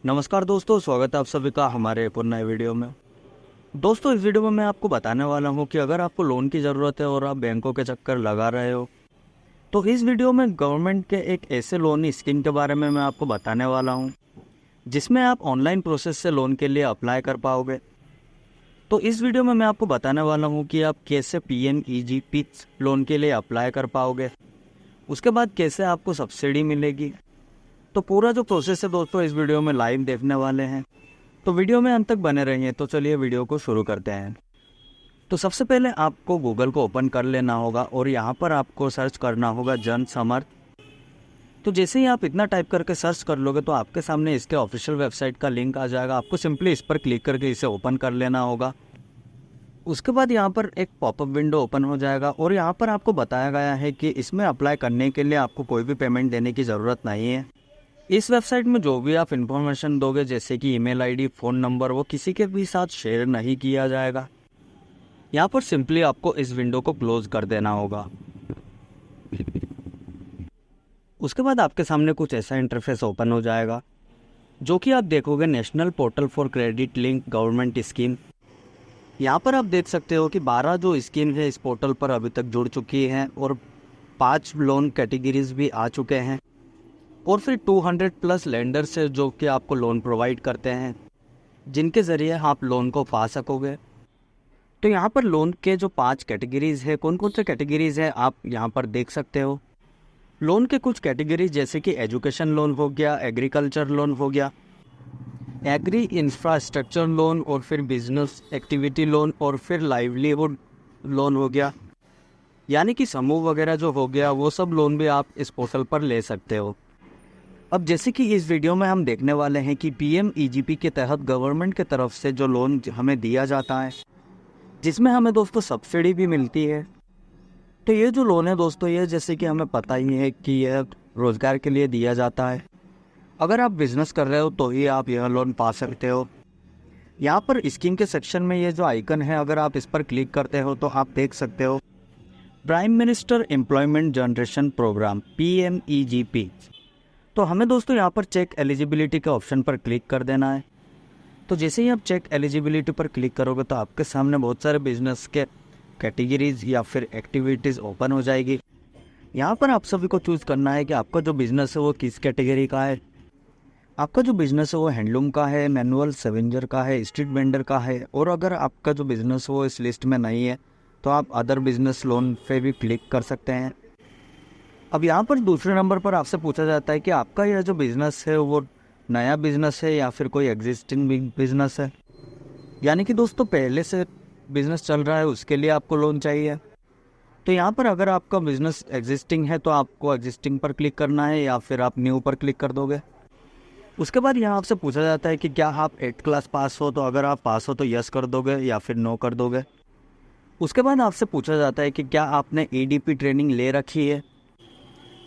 नमस्कार दोस्तों, स्वागत है आप सभी का हमारे एक और नए वीडियो में। दोस्तों, इस वीडियो में मैं आपको बताने वाला हूं कि अगर आपको लोन की ज़रूरत है और आप बैंकों के चक्कर लगा रहे हो, तो इस वीडियो में गवर्नमेंट के एक ऐसे लोन स्कीम के बारे में मैं आपको बताने वाला हूं जिसमें आप ऑनलाइन प्रोसेस से लोन के लिए अप्लाई कर पाओगे। तो इस वीडियो में मैं आपको बताने वाला हूँ कि आप कैसे PMEGP लोन के लिए अप्लाई कर पाओगे, उसके बाद कैसे आपको सब्सिडी मिलेगी। तो पूरा जो प्रोसेस है दोस्तों इस वीडियो में लाइव देखने वाले हैं, तो वीडियो में अंत तक बने रहिए। तो चलिए वीडियो को शुरू करते हैं। तो सबसे पहले आपको गूगल को ओपन कर लेना होगा और यहाँ पर आपको सर्च करना होगा जन समर्थ। तो जैसे ही आप इतना टाइप करके सर्च कर लोगे तो आपके सामने इसके ऑफिशियल वेबसाइट का लिंक आ जाएगा। आपको सिंपली इस पर क्लिक करके इसे ओपन कर लेना होगा। उसके बाद यहाँ पर एक पॉपअप विंडो ओपन हो जाएगा और यहाँ पर आपको बताया गया है कि इसमें अप्लाई करने के लिए आपको कोई भी पेमेंट देने की ज़रूरत नहीं है। इस वेबसाइट में जो भी आप इन्फॉर्मेशन दोगे, जैसे कि ईमेल आईडी, फ़ोन नंबर, वो किसी के भी साथ शेयर नहीं किया जाएगा। यहाँ पर सिंपली आपको इस विंडो को क्लोज कर देना होगा। उसके बाद आपके सामने कुछ ऐसा इंटरफेस ओपन हो जाएगा, जो कि आप देखोगे national portal for credit link government scheme. यहाँ पर आप देख सकते हो कि 12 जो स्कीम है इस पोर्टल पर अभी तक जुड़ चुकी हैं और 5 लोन कैटेगरीज भी आ चुके हैं और फिर 200+ लेंडर से जो कि आपको लोन प्रोवाइड करते हैं, जिनके ज़रिए आप लोन को पा सकोगे। तो यहाँ पर लोन के जो 5 कैटेगरीज़ है, कौन कौन से कैटेगरीज़ है आप यहाँ पर देख सकते हो। लोन के कुछ कैटेगरीज जैसे कि एजुकेशन लोन हो गया, एग्रीकल्चर लोन हो गया, एग्री इंफ्रास्ट्रक्चर लोन, और फिर बिजनेस एक्टिविटी लोन, और फिर लाइवलीहुड लोन हो गया। यानी कि समूह वगैरह जो हो गया वो सब लोन भी आप इस पोर्टल पर ले सकते हो। अब जैसे कि इस वीडियो में हम देखने वाले हैं कि PMEGP के तहत गवर्नमेंट के तरफ से जो लोन हमें दिया जाता है, जिसमें हमें दोस्तों सब्सिडी भी मिलती है। तो ये जो लोन है दोस्तों, ये जैसे कि हमें पता ही है कि यह रोज़गार के लिए दिया जाता है। अगर आप बिज़नेस कर रहे हो तो ही आप यह लोन पा सकते हो। यहाँ पर स्कीम के सेक्शन में ये जो आइकन है, अगर आप इस पर क्लिक करते हो तो आप देख सकते हो prime minister employment generation program PMEGP। तो हमें दोस्तों यहाँ पर चेक एलिजिबिलिटी के ऑप्शन पर क्लिक कर देना है। तो जैसे ही आप चेक एलिजिबिलिटी पर क्लिक करोगे तो आपके सामने बहुत सारे बिजनेस के कैटेगरीज या फिर एक्टिविटीज़ ओपन हो जाएगी। यहाँ पर आप सभी को चूज़ करना है कि आपका जो बिज़नेस है वो किस कैटेगरी का है। आपका जो बिज़नेस है वो हैंडलूम का है, मैनुअल सेवेंजर का है, स्ट्रीट वेंडर का है, और अगर आपका जो बिज़नेस है वो इस लिस्ट में नहीं है तो आप अदर बिजनेस लोन पे भी क्लिक कर सकते हैं। अब यहाँ पर दूसरे नंबर पर आपसे पूछा जाता है कि आपका यह जो बिज़नेस है वो नया बिज़नेस है या फिर कोई एग्जिस्टिंग बिज़नेस है। यानी कि दोस्तों पहले से बिज़नेस चल रहा है उसके लिए आपको लोन चाहिए। तो यहाँ पर अगर आपका बिज़नेस एग्जिस्टिंग है तो आपको एग्जिस्टिंग पर क्लिक करना है या फिर आप न्यू पर क्लिक कर दोगे। उसके बाद यहाँ आपसे पूछा जाता है कि क्या आप 8th क्लास पास हो, तो अगर आप पास हो तो यस कर दोगे या फिर नो कर दोगे। उसके बाद आपसे पूछा जाता है कि क्या आपने EDP ट्रेनिंग ले रखी है।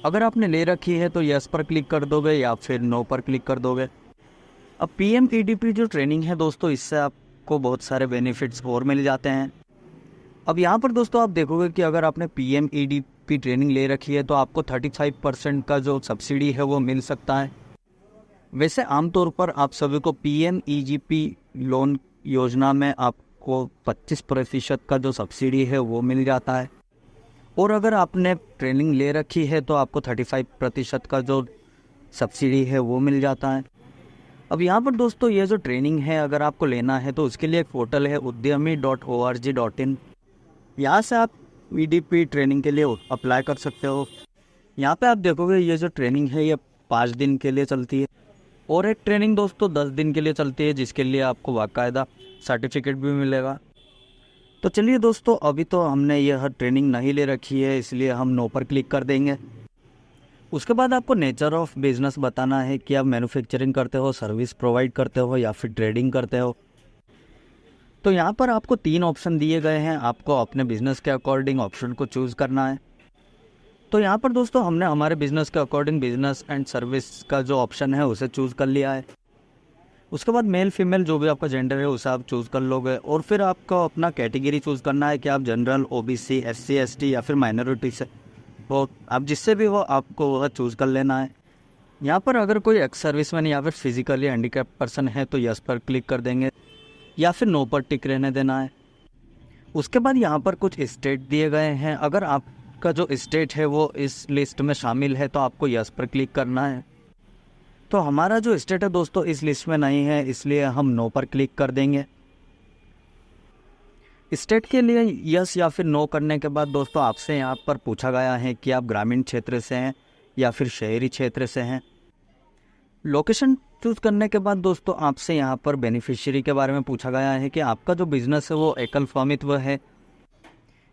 अगर आपने ले रखी है तो यस पर क्लिक कर दोगे या फिर नो पर क्लिक कर दोगे। अब PMEGP जो ट्रेनिंग है दोस्तों, इससे आपको बहुत सारे बेनिफिट्स और मिल जाते हैं। अब यहाँ पर दोस्तों आप देखोगे कि अगर आपने PMEGP ट्रेनिंग ले रखी है तो आपको 35% का जो सब्सिडी है वो मिल सकता है। वैसे आमतौर पर आप सभी को PMEGP लोन योजना में आपको 25% का जो सब्सिडी है वो मिल जाता है, और अगर आपने ट्रेनिंग ले रखी है तो आपको 35% का जो सब्सिडी है वो मिल जाता है। अब यहाँ पर दोस्तों ये जो ट्रेनिंग है अगर आपको लेना है तो उसके लिए एक पोर्टल है udyami.org.in। यहाँ से आप EDP ट्रेनिंग के लिए अप्लाई कर सकते हो। यहाँ पे आप देखोगे ये जो ट्रेनिंग है ये 5 दिन के लिए चलती है, और एक ट्रेनिंग दोस्तों 10 दिन के लिए चलती है, जिसके लिए आपको बाकायदा सर्टिफिकेट भी मिलेगा। तो चलिए दोस्तों, अभी तो हमने यह ट्रेनिंग नहीं ले रखी है इसलिए हम नो पर क्लिक कर देंगे। उसके बाद आपको नेचर ऑफ बिजनेस बताना है कि आप मैन्युफैक्चरिंग करते हो, सर्विस प्रोवाइड करते हो या फिर ट्रेडिंग करते हो। तो यहाँ पर आपको 3 ऑप्शन दिए गए हैं, आपको अपने बिजनेस के अकॉर्डिंग ऑप्शन को चूज़ करना है। तो यहाँ पर दोस्तों हमने हमारे बिजनेस के अकॉर्डिंग बिजनेस एंड सर्विस का जो ऑप्शन है उसे चूज़ कर लिया है। उसके बाद मेल फीमेल जो भी आपका जेंडर है उसे आप चूज़ कर लोगे, और फिर आपको अपना कैटेगरी चूज़ करना है कि आप जनरल, OBC, SC ST या फिर माइनॉरिटी से हो। आप जिससे भी हो आपको वह चूज़ कर लेना है। यहाँ पर अगर कोई एक्स सर्विसमैन या फिर फिजिकली हैंडीकैप पर्सन है तो यस पर क्लिक कर देंगे या फिर नो पर टिक रहने देना है। उसके बाद यहाँ पर कुछ स्टेट दिए गए हैं, अगर आपका जो स्टेट है वो इस लिस्ट में शामिल है तो आपको यस पर क्लिक करना है। तो हमारा जो स्टेट है दोस्तों इस लिस्ट में नहीं है, इसलिए हम नो पर क्लिक कर देंगे। स्टेट के लिए यस या फिर नो करने के बाद दोस्तों आपसे यहाँ पर पूछा गया है कि आप ग्रामीण क्षेत्र से हैं या फिर शहरी क्षेत्र से हैं। लोकेशन चूज करने के बाद दोस्तों आपसे यहाँ पर बेनिफिशियरी के बारे में पूछा गया है कि आपका जो बिजनेस है वो एकल स्वामित्व है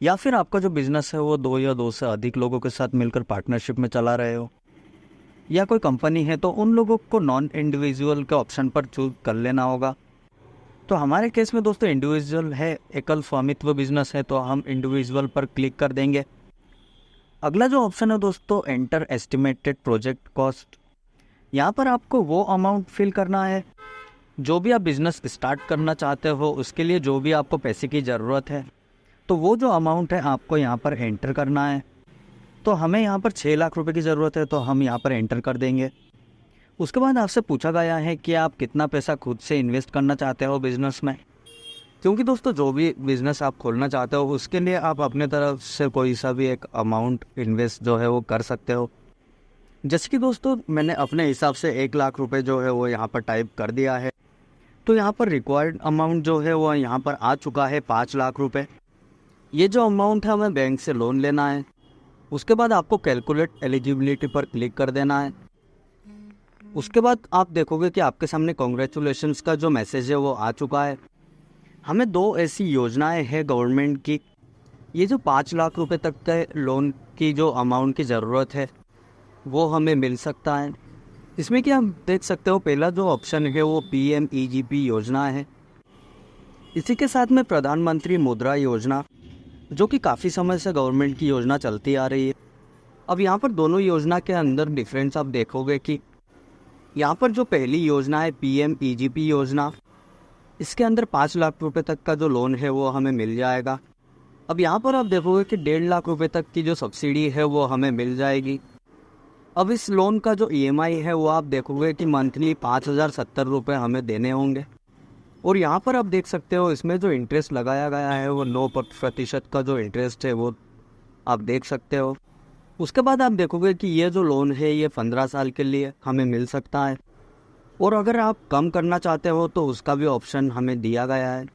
या फिर आपका जो बिजनेस है वो 2 या 2 से अधिक लोगों के साथ मिलकर पार्टनरशिप में चला रहे हो, या कोई कंपनी है तो उन लोगों को नॉन इंडिविजुअल के ऑप्शन पर चूज कर लेना होगा। तो हमारे केस में दोस्तों इंडिविजुअल है, एकल स्वामित्व बिजनेस है, तो हम इंडिविजुअल पर क्लिक कर देंगे। अगला जो ऑप्शन है दोस्तों एंटर एस्टिमेटेड प्रोजेक्ट कॉस्ट। यहाँ पर आपको वो अमाउंट फिल करना है जो भी आप बिजनेस स्टार्ट करना चाहते हो, उसके लिए जो भी आपको पैसे की ज़रूरत है, तो वो जो अमाउंट है आपको यहाँ पर एंटर करना है। तो हमें यहाँ पर 6 लाख रुपए की ज़रूरत है, तो हम यहाँ पर एंटर कर देंगे। उसके बाद आपसे पूछा गया है कि आप कितना पैसा खुद से इन्वेस्ट करना चाहते हो बिज़नेस में, क्योंकि दोस्तों जो भी बिज़नेस आप खोलना चाहते हो उसके लिए आप अपने तरफ से कोई सा भी एक अमाउंट इन्वेस्ट जो है वो कर सकते हो। जैसे कि दोस्तों मैंने अपने हिसाब से 1 लाख रुपए जो है वो यहाँ पर टाइप कर दिया है। तो यहाँ पर रिक्वायर्ड अमाउंट जो है वो यहाँ पर आ चुका है 5 लाख रुपए। ये जो अमाउंट है हमें बैंक से लोन लेना है। उसके बाद आपको कैलकुलेट एलिजिबिलिटी पर क्लिक कर देना है। उसके बाद आप देखोगे कि आपके सामने कॉन्ग्रेचुलेशंस का जो मैसेज है वो आ चुका है। हमें 2 ऐसी योजनाएं हैं गवर्नमेंट की। ये जो 5 लाख रुपए तक के लोन की जो अमाउंट की ज़रूरत है वो हमें मिल सकता है। इसमें कि आप देख सकते हो पहला जो ऑप्शन है वो PMEGP योजना है। इसी के साथ में प्रधानमंत्री मुद्रा योजना, जो कि काफ़ी समय से गवर्नमेंट की योजना चलती आ रही है। अब यहाँ पर दोनों योजना के अंदर डिफरेंस आप देखोगे कि यहाँ पर जो पहली योजना है PMEGP योजना, इसके अंदर 5 लाख रुपए तक का जो लोन है वो हमें मिल जाएगा। अब यहाँ पर आप देखोगे कि 1.5 लाख रुपए तक की जो सब्सिडी है वो हमें मिल जाएगी। अब इस लोन का जो EMI है वो आप देखोगे कि मंथली 5,070 रुपये हमें देने होंगे। और यहाँ पर आप देख सकते हो इसमें जो इंटरेस्ट लगाया गया है वो 9% का जो इंटरेस्ट है वो आप देख सकते हो। उसके बाद आप देखोगे कि ये जो लोन है ये 15 साल के लिए हमें मिल सकता है, और अगर आप कम करना चाहते हो तो उसका भी ऑप्शन हमें दिया गया है।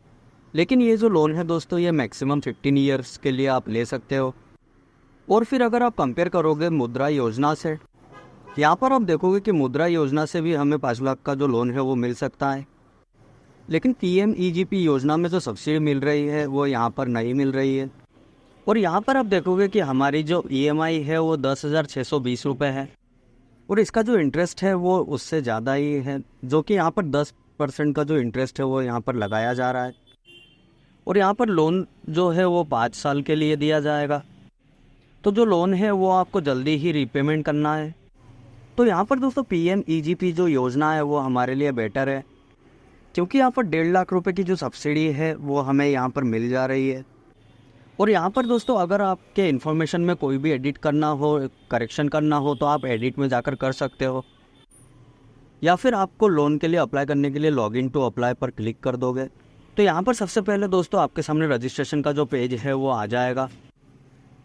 लेकिन ये जो लोन है दोस्तों ये मैक्सिमम 15 ईयर्स के लिए आप ले सकते हो। और फिर अगर आप कंपेयर करोगे मुद्रा योजना से, यहाँ पर आप देखोगे कि मुद्रा योजना से भी हमें 5 लाख का जो लोन है वो मिल सकता है। लेकिन PMEGP योजना में जो सब्सिडी मिल रही है वो यहाँ पर नहीं मिल रही है। और यहाँ पर आप देखोगे कि हमारी जो EMI है वो 10,620 रुपये है, और इसका जो इंटरेस्ट है वो उससे ज़्यादा ही है, जो कि यहाँ पर 10% का जो इंटरेस्ट है वो यहाँ पर लगाया जा रहा है। और यहाँ पर लोन जो है वो 5 साल के लिए दिया जाएगा। तो जो लोन है वो आपको जल्दी ही रीपेमेंट करना है। तो यहाँ पर दोस्तों PMEGP जो योजना है वो हमारे लिए बेटर है, क्योंकि यहाँ पर 1.5 लाख रुपए की जो सब्सिडी है वो हमें यहाँ पर मिल जा रही है। और यहाँ पर दोस्तों अगर आपके इन्फॉर्मेशन में कोई भी एडिट करना हो, करेक्शन करना हो, तो आप एडिट में जाकर कर सकते हो, या फिर आपको लोन के लिए अप्लाई करने के लिए लॉगिन टू अप्लाई पर क्लिक कर दोगे। तो यहाँ पर सबसे पहले दोस्तों आपके सामने रजिस्ट्रेशन का जो पेज है वो आ जाएगा।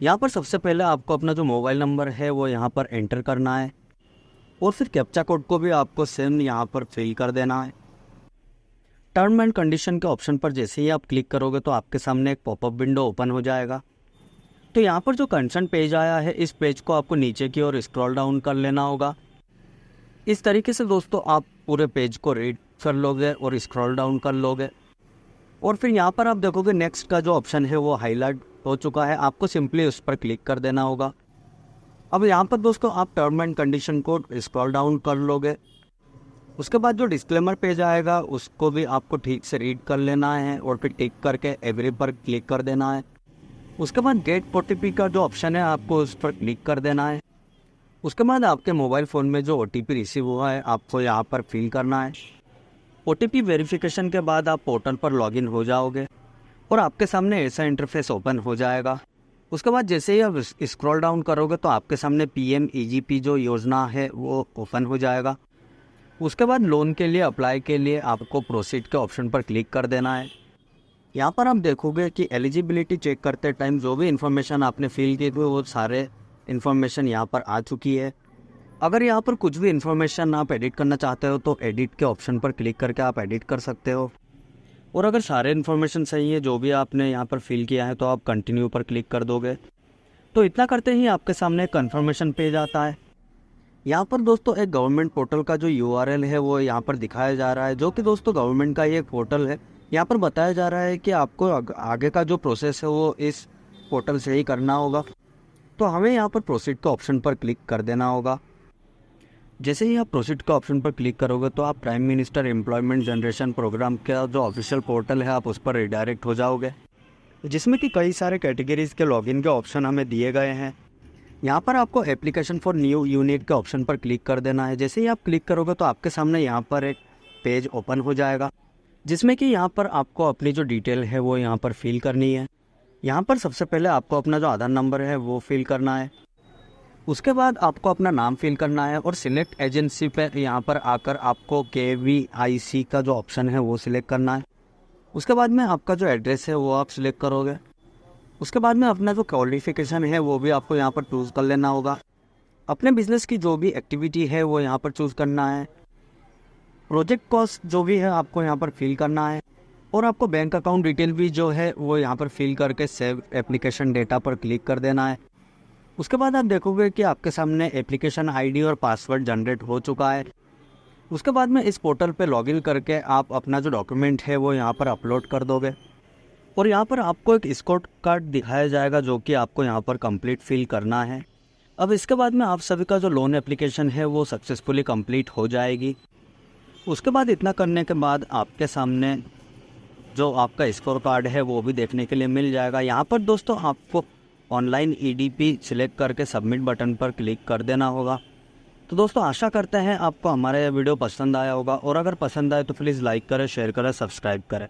यहाँ पर सबसे पहले आपको अपना जो मोबाइल नंबर है वो यहाँ पर एंटर करना है, और फिर कैप्चा कोड को भी आपको सेम यहाँ पर फिल कर देना है। टर्म एंड कंडीशन के ऑप्शन पर जैसे ही आप क्लिक करोगे तो आपके सामने एक पॉपअप विंडो ओपन हो जाएगा। तो यहाँ पर जो कंसर्न पेज आया है इस पेज को आपको नीचे की ओर स्क्रॉल डाउन कर लेना होगा। इस तरीके से दोस्तों आप पूरे पेज को रीड कर लोगे और स्क्रॉल डाउन कर लोगे, और फिर यहाँ पर आप देखोगे नेक्स्ट का जो ऑप्शन है वो हाईलाइट हो चुका है, आपको सिंपली उस पर क्लिक कर देना होगा। अब यहाँ पर दोस्तों आप टर्म एंड कंडीशन को स्क्रॉल डाउन कर लोगे। उसके बाद जो डिस्क्लेमर पेज आएगा उसको भी आपको ठीक से रीड कर लेना है, और फिर टिक करके एग्री पर क्लिक कर देना है। उसके बाद गेट OTP का जो ऑप्शन है आपको उस पर क्लिक कर देना है। उसके बाद आपके मोबाइल फ़ोन में जो OTP रिसीव हुआ है आपको यहाँ पर फिल करना है। OTP वेरिफिकेशन के बाद आप पोर्टल पर लॉगिन हो जाओगे और आपके सामने ऐसा इंटरफेस ओपन हो जाएगा। उसके बाद जैसे ही आप स्क्रॉल डाउन करोगे तो आपके सामने PMEGP जो योजना है वो ओपन हो जाएगा। उसके बाद लोन के लिए अप्लाई के लिए आपको प्रोसीड के ऑप्शन पर क्लिक कर देना है। यहाँ पर आप देखोगे कि एलिजिबिलिटी चेक करते टाइम जो भी इन्फॉर्मेशन आपने फिल की थी वो सारे इन्फॉर्मेशन यहाँ पर आ चुकी है। अगर यहाँ पर कुछ भी इन्फॉर्मेशन आप एडिट करना चाहते हो तो एडिट के ऑप्शन पर क्लिक करके आप एडिट कर सकते हो। और अगर सारे इन्फॉर्मेशन सही है जो भी आपने यहाँ पर फिल किया है तो आप कंटिन्यू पर क्लिक कर दोगे। तो इतना करते ही आपके सामने कन्फर्मेशन पेज आता है। यहाँ पर दोस्तों एक गवर्नमेंट पोर्टल का जो URL है वो यहाँ पर दिखाया जा रहा है, जो कि दोस्तों गवर्नमेंट का ये एक पोर्टल है। यहाँ पर बताया जा रहा है कि आपको आगे का जो प्रोसेस है वो इस पोर्टल से ही करना होगा। तो हमें यहाँ पर प्रोसीड के ऑप्शन पर क्लिक कर देना होगा। जैसे ही आप प्रोसीड के ऑप्शन पर क्लिक करोगे तो आप prime minister employment generation program का जो ऑफिशियल पोर्टल है आप उस पर रिडायरेक्ट हो जाओगे, जिसमें कि कई सारे कैटेगरीज़ के लॉगिन के ऑप्शन हमें दिए गए हैं। यहाँ पर आपको एप्लीकेशन फॉर न्यू यूनिट के ऑप्शन पर क्लिक कर देना है। जैसे ही आप क्लिक करोगे तो आपके सामने यहाँ पर एक पेज ओपन हो जाएगा, जिसमें कि यहाँ पर आपको अपनी जो डिटेल है वो यहाँ पर फिल करनी है। यहाँ पर सबसे पहले आपको अपना जो आधार नंबर है वो फिल करना है। उसके बाद आपको अपना नाम फिल करना है और सिलेक्ट एजेंसी पे यहाँ पर आकर आपको KVIC का जो ऑप्शन है वो सिलेक्ट करना है। उसके बाद में आपका जो एड्रेस है वो आप सिलेक्ट करोगे। उसके बाद में अपना जो क्वालिफिकेशन है वो भी आपको यहाँ पर चूज़ कर लेना होगा। अपने बिजनेस की जो भी एक्टिविटी है वो यहाँ पर चूज़ करना है। प्रोजेक्ट कॉस्ट जो भी है आपको यहाँ पर फिल करना है और आपको बैंक अकाउंट डिटेल भी जो है वो यहाँ पर फिल करके सेव एप्लीकेशन डेटा पर क्लिक कर देना है। उसके बाद आप देखोगे कि आपके सामने एप्लीकेशन ID और पासवर्ड जनरेट हो चुका है। उसके बाद में इस पोर्टल पे लॉगिन करके आप अपना जो डॉक्यूमेंट है वो यहाँ पर अपलोड कर दोगे और यहाँ पर आपको एक स्कोर कार्ड दिखाया जाएगा जो कि आपको यहाँ पर कंप्लीट फिल करना है। अब इसके बाद में आप सभी का जो लोन एप्लीकेशन है वो सक्सेसफुली कंप्लीट हो जाएगी। उसके बाद इतना करने के बाद आपके सामने जो आपका स्कोर कार्ड है वो भी देखने के लिए मिल जाएगा। यहाँ पर दोस्तों आपको ऑनलाइन EDP सिलेक्ट करके सबमिट बटन पर क्लिक कर देना होगा। तो दोस्तों आशा करते हैं आपको हमारा यह वीडियो पसंद आया होगा और अगर पसंद आए तो प्लीज़ लाइक करें, शेयर करें, सब्सक्राइब करें।